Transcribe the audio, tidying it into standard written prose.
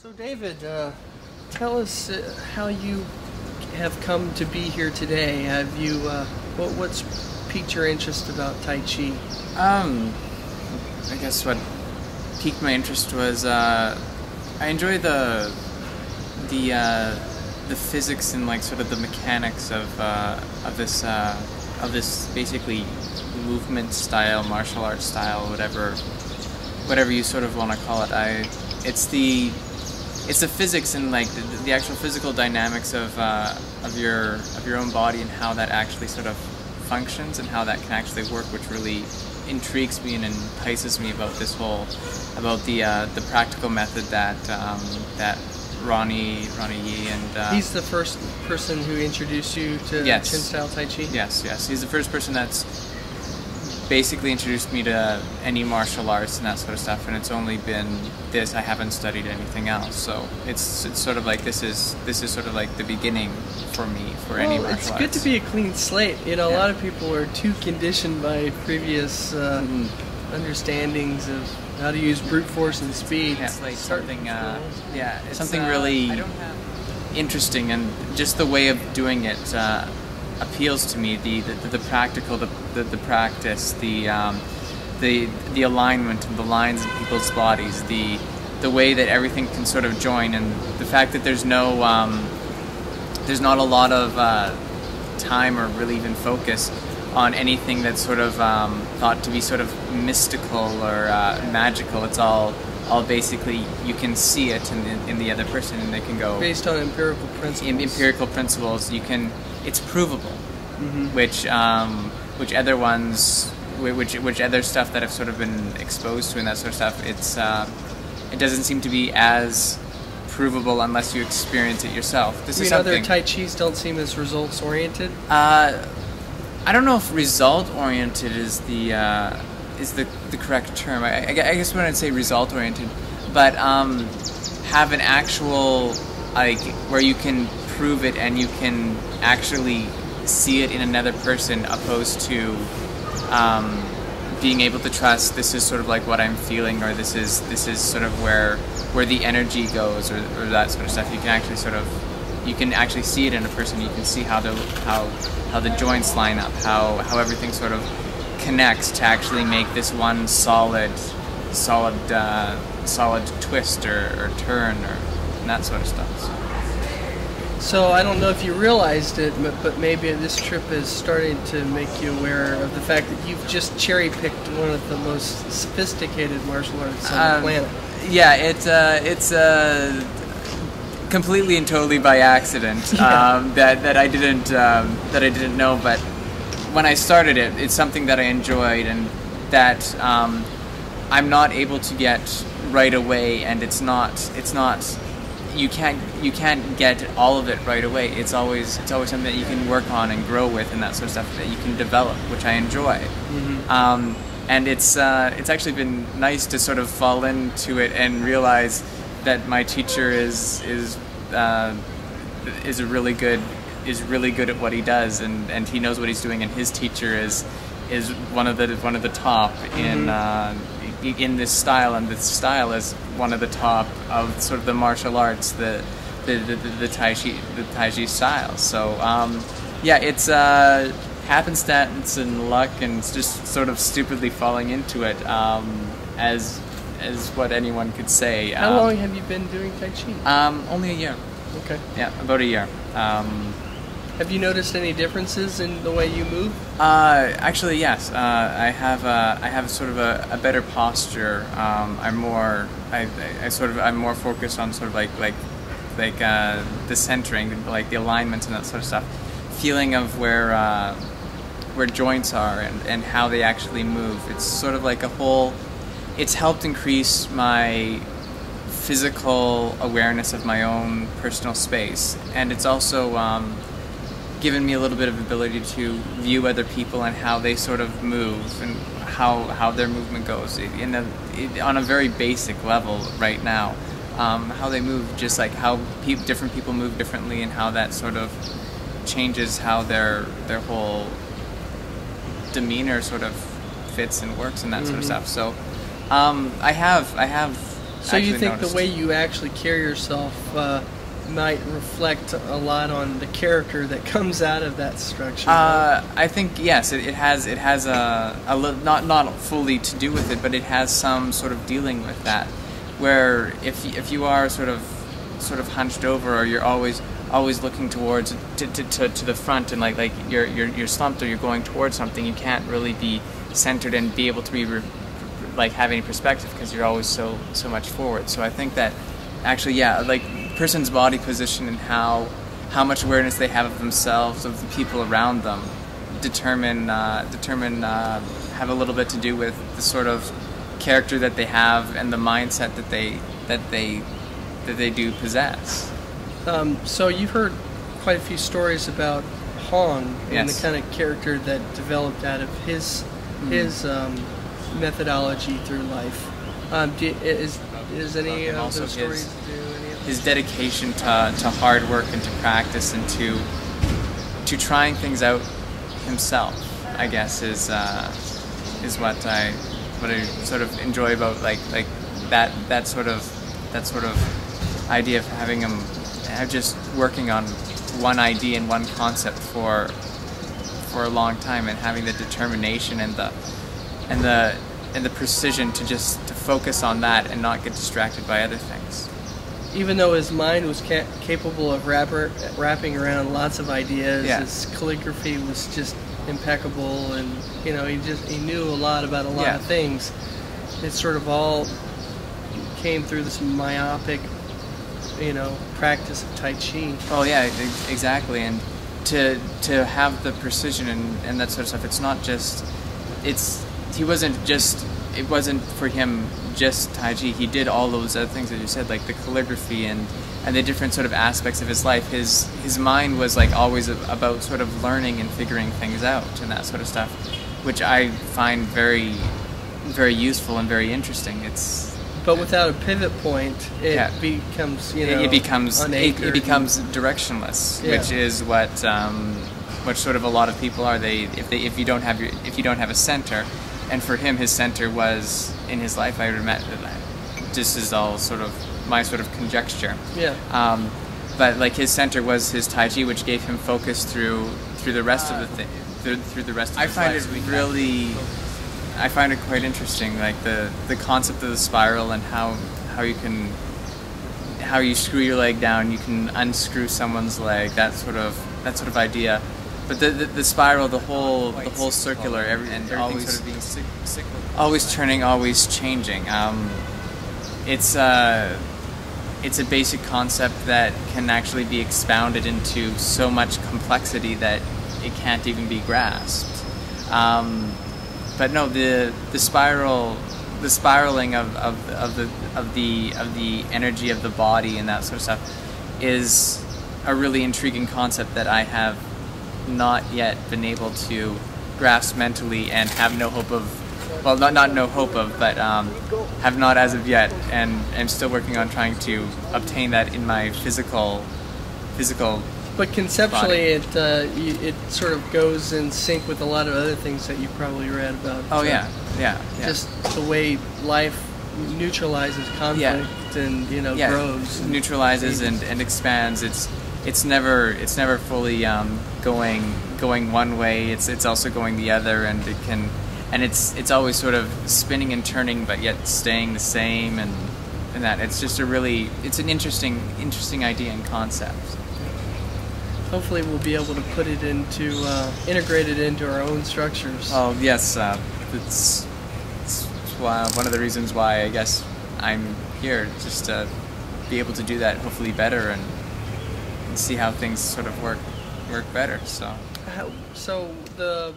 So David, tell us how you have come to be here today. Have you, what's piqued your interest about Tai Chi? I guess what piqued my interest was I enjoy the physics and like sort of the mechanics of this basically movement style, martial arts style, whatever you sort of want to call it. It's the physics and like the actual physical dynamics of your own body and how that actually sort of functions and how that can actually work, which really intrigues me and entices me about the practical method that Ronnie Yi and he's the first person who introduced you to yes. Chin style Tai Chi? Yes. He's the first person that's basically introduced me to any martial arts and that sort of stuff, and it's only been this. I haven't studied anything else, so it's sort of like this is sort of like the beginning for me for any martial arts. It's good to be a clean slate. You know, a lot of people are too conditioned by previous understandings of how to use brute force and speed. Yeah, it's like something. It's something really interesting, and just the way of doing it appeals to me. The practical, the practice, the alignment and the lines in people's bodies, the way that everything can sort of join, and the fact that there's not a lot of time or really even focus on anything that's sort of thought to be sort of mystical or magical. It's all basically you can see it in the other person, and they can go based on empirical principles. Empirical principles, it's provable, which other ones, which other stuff that I've sort of been exposed to and that sort of stuff, it doesn't seem to be as provable unless you experience it yourself. This is something. Other Tai Chis don't seem as results oriented. I don't know if result oriented is the correct term. I guess when I'd say result oriented, but have an actual like where you can prove it and you can actually see it in another person, opposed to being able to trust this is sort of like what I'm feeling, or this is sort of where the energy goes, or that sort of stuff. You can actually see it in a person. You can see how the joints line up, how everything sort of connects to actually make this one solid twist or turn and that sort of stuff. So I don't know if you realized it, but maybe this trip is starting to make you aware of the fact that you've just cherry-picked one of the most sophisticated martial arts on the planet. Yeah, it's completely and totally by accident that I didn't know. But when I started it, it's something that I enjoyed and that I'm not able to get right away, and it's not. You can't get all of it right away. It's always something that you can work on and grow with and that sort of stuff that you can develop, which I enjoy. And it's actually been nice to sort of fall into it and realize that my teacher is really good at what he does, and he knows what he's doing, and his teacher is one of the top in this style, and this style is one of the top of sort of the martial arts, the Taiji style. So it's happenstance and luck, and it's just sort of stupidly falling into it, as what anyone could say. How long have you been doing Tai Chi? Only a year. Okay. Yeah, about a year. Have you noticed any differences in the way you move? Actually, yes. I have sort of a better posture. I'm more focused on sort of like the centering, like the alignments and that sort of stuff. Feeling of where joints are and how they actually move. It's sort of like a whole. It's helped increase my physical awareness of my own personal space, and it's also given me a little bit of ability to view other people and how they sort of move and how their movement goes on a very basic level right now. How they move, just like how different people move differently, and how that sort of changes how their whole demeanor sort of fits and works and that sort of stuff. So I have So you think noticed. the way you actually carry yourself might reflect a lot on the character that comes out of that structure? Right? I think yes, it has not fully to do with it, but it has some sort of dealing with that. Where if you are sort of hunched over, or you're always looking towards to the front, and like you're slumped, or you're going towards something, you can't really be centered and be able to be like have any perspective, because you're always so much forward. So I think that actually, yeah, like person's body position and how much awareness they have of themselves, of the people around them, determine have a little bit to do with the sort of character that they have and the mindset that they do possess. So you've heard quite a few stories about Hong and the kind of character that developed out of his methodology through life. Is any of those stories do any of his dedication to hard work and to practice and to trying things out himself, I guess, is what I sort of enjoy about like that sort of idea of having him just working on one idea and one concept for a long time, and having the determination and the precision to focus on that and not get distracted by other things. Even though his mind was capable of wrapping around lots of ideas, his calligraphy was just impeccable, and he knew a lot about a lot of things. It sort of all came through this myopic, practice of Tai Chi. Oh yeah, exactly. And to have the precision and that sort of stuff, it's not just it wasn't for him just Taiji. He did all those other things that you said, like the calligraphy and the different sort of aspects of his life. His mind was like always about sort of learning and figuring things out and that sort of stuff, which I find very, very useful and very interesting. But without a pivot point, it becomes it becomes directionless, Yeah. which is what sort of a lot of people are. If you don't have a center. And for him, his center was in his life. I remember that. This is all sort of my sort of conjecture. Yeah. But like his center was his Taiji, which gave him focus through the rest of the thing, through the rest of his life. I find it quite interesting, like the concept of the spiral and how you screw your leg down, you can unscrew someone's leg. That sort of idea. But the spiral, the whole circular, everything always sort of being cyclical, always turning, always changing. It's a basic concept that can actually be expounded into so much complexity that it can't even be grasped. But no, the spiraling of the energy of the body and that sort of stuff is a really intriguing concept that I have not yet been able to grasp mentally, and have no hope of, well, not no hope of, but have not as of yet, and I'm still working on trying to obtain that in my physical. But conceptually, it sort of goes in sync with a lot of other things that you probably read about. Oh yeah. Just the way life neutralizes conflict and grows, neutralizes and expands. It's never fully going one way. It's also going the other, and it's always sort of spinning and turning, but yet staying the same, and that it's just it's an interesting idea and concept. Hopefully, we'll be able to put it integrate it into our own structures. Oh yes, it's one of the reasons why I guess I'm here, just to be able to do that hopefully better and see how things sort of work better. So So the